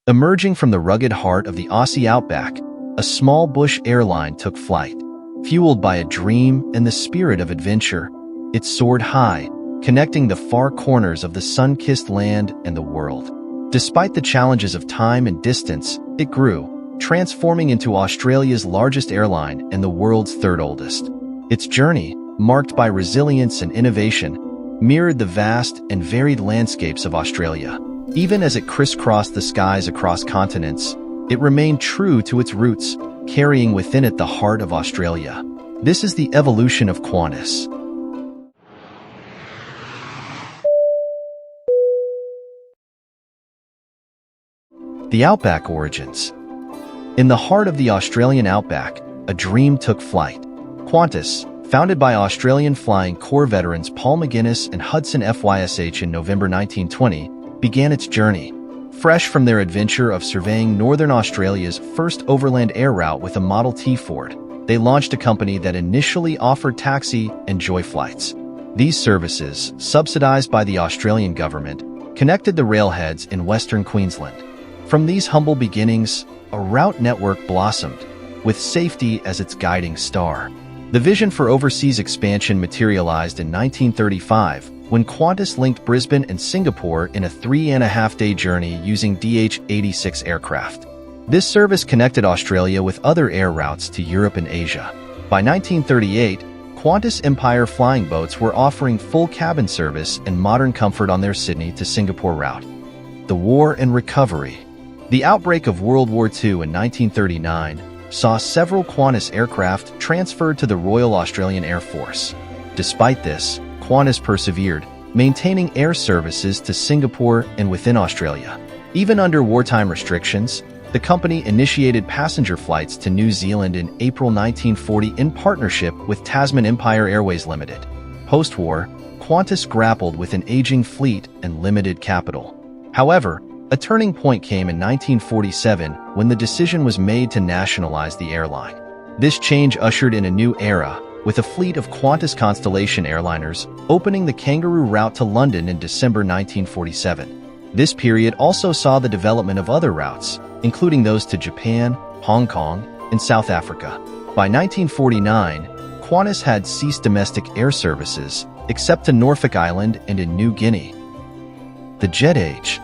Emerging from the rugged heart of the Aussie outback, a small bush airline took flight. Fueled by a dream and the spirit of adventure, it soared high, connecting the far corners of the sun-kissed land and the world. Despite the challenges of time and distance, it grew, transforming into Australia's largest airline and the world's third oldest. Its journey, marked by resilience and innovation, mirrored the vast and varied landscapes of Australia. Even as it crisscrossed the skies across continents, it remained true to its roots, carrying within it the heart of Australia. This is the evolution of Qantas. The Outback Origins. In the heart of the Australian outback, a dream took flight. Qantas, founded by Australian Flying Corps veterans Paul McGuinness and Hudson Fysh in November 1920, began its journey. Fresh from their adventure of surveying Northern Australia's first overland air route with a Model T Ford, they launched a company that initially offered taxi and joy flights. These services, subsidized by the Australian government, connected the railheads in Western Queensland. From these humble beginnings, a route network blossomed, with safety as its guiding star. The vision for overseas expansion materialized in 1935, when Qantas linked Brisbane and Singapore in a 3.5-day journey using DH-86 aircraft. This service connected Australia with other air routes to Europe and Asia. By 1938, Qantas Empire flying boats were offering full cabin service and modern comfort on their Sydney to Singapore route. The War and Recovery. The outbreak of World War II in 1939 saw several Qantas aircraft transferred to the Royal Australian Air Force. Despite this, Qantas persevered, maintaining air services to Singapore and within Australia. Even under wartime restrictions, the company initiated passenger flights to New Zealand in April 1940 in partnership with Tasman Empire Airways Limited. Post-war, Qantas grappled with an aging fleet and limited capital. However, a turning point came in 1947 when the decision was made to nationalize the airline. This change ushered in a new era, with a fleet of Qantas Constellation airliners opening the Kangaroo route to London in December 1947. This period also saw the development of other routes, including those to Japan, Hong Kong, and South Africa. By 1949, Qantas had ceased domestic air services, except to Norfolk Island and in New Guinea. The Jet Age.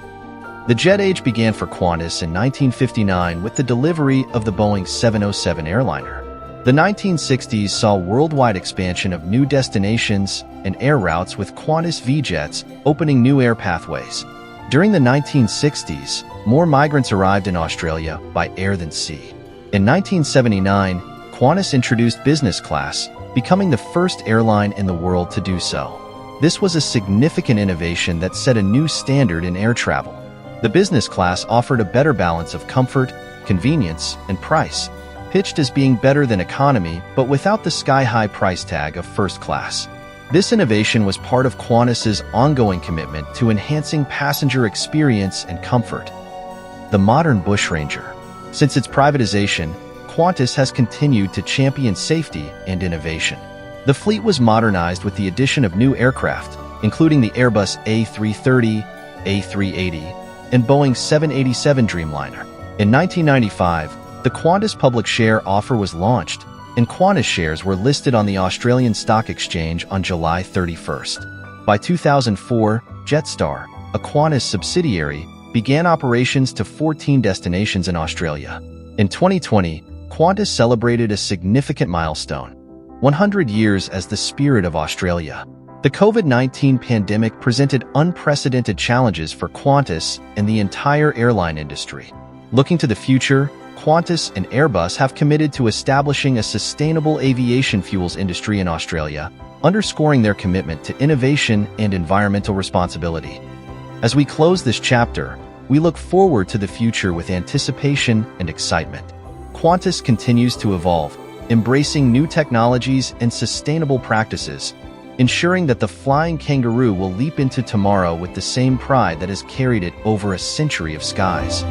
The Jet Age began for Qantas in 1959 with the delivery of the Boeing 707 airliner. The 1960s saw worldwide expansion of new destinations and air routes with Qantas V-Jets opening new air pathways. During the 1960s, more migrants arrived in Australia by air than sea. In 1979, Qantas introduced business class, becoming the first airline in the world to do so. This was a significant innovation that set a new standard in air travel. The business class offered a better balance of comfort, convenience, and price, pitched as being better than economy but without the sky-high price tag of first class. This innovation was part of Qantas's ongoing commitment to enhancing passenger experience and comfort. The Modern Bushranger. Since its privatization, Qantas has continued to champion safety and innovation. The fleet was modernized with the addition of new aircraft, including the Airbus A330, A380, and Boeing 787 Dreamliner. In 1995, the Qantas public share offer was launched, and Qantas shares were listed on the Australian Stock Exchange on July 31st. By 2004, Jetstar, a Qantas subsidiary, began operations to 14 destinations in Australia. In 2020, Qantas celebrated a significant milestone: 100 years as the Spirit of Australia. The COVID-19 pandemic presented unprecedented challenges for Qantas and the entire airline industry. Looking to the future, Qantas and Airbus have committed to establishing a sustainable aviation fuels industry in Australia, underscoring their commitment to innovation and environmental responsibility. As we close this chapter, we look forward to the future with anticipation and excitement. Qantas continues to evolve, embracing new technologies and sustainable practices, ensuring that the flying kangaroo will leap into tomorrow with the same pride that has carried it over a century of skies.